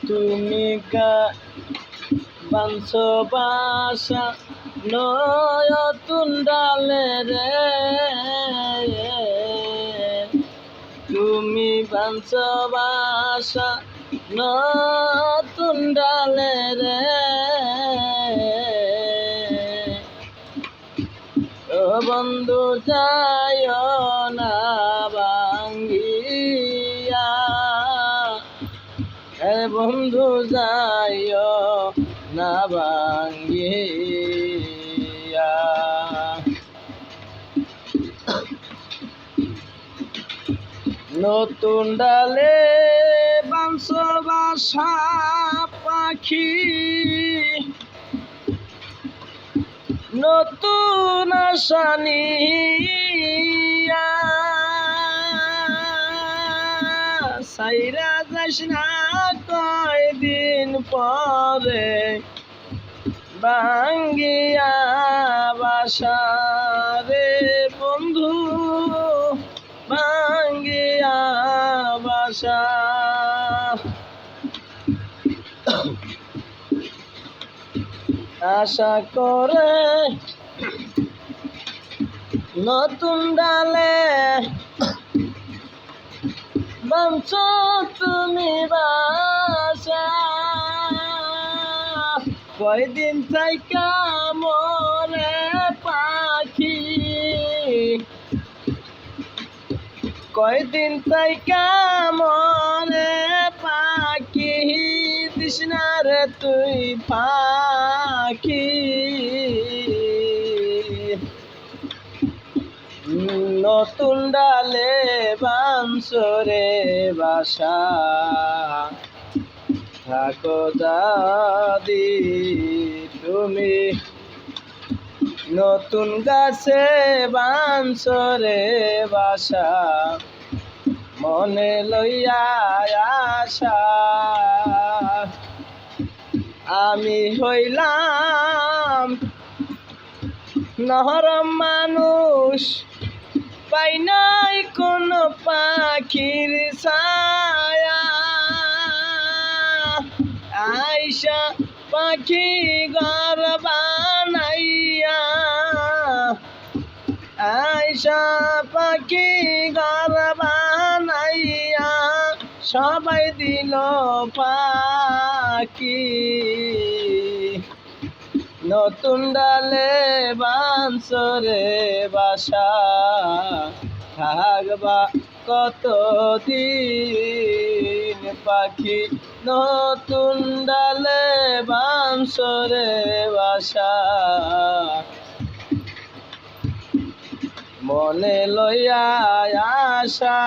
তুমি বাঞ্ছ বাসা নতুন ডালে রে, তুমি বাঞ্ছ বাসা নতুন ডালে রে, ও বন্ধু যাইও না ভাঙ্গিয়া, হে বন্ধু যাইও না ভাঙ্গিয়া। নতুন ডালে বাঞ্ছ বাসা পাখি, নতুন আশা নিয়া, সাইরা যাস না কয়দিন পরে ভাঙ্গিয়া বাসা রে বন্ধু, ভাঙ্গিয়া বাসা। আশা করে নতুন ডালে বাঞ্ছ তুমি বাসা, কয়দিন থাইকা মরে পাখি, কয়দিন থাইকা মরে পাখি, তৃষ্ণা রে তুই পাখি। নতুন ডালে বাঞ্ছ রে বাসা, থাকো দাদি তুমি নতুন গাছে বাঞ্ছ রে বাসা, মনে লইয়া আশা। আমি হইলাম নরম মানুষ, পাই নাই কোনো পাখির ছায়া, আইসা পাখি ঘর বানাইয়া, আইসা পাখি ঘর বানাইয়া, সবাই দিল পাখি। নতুন ডালে বাঞ্ছ রে বাসা, থাকবা কতদিন পাখি, নতুন ডালে বাঞ্ছ রে বাসা, মনে লইয়া আশা।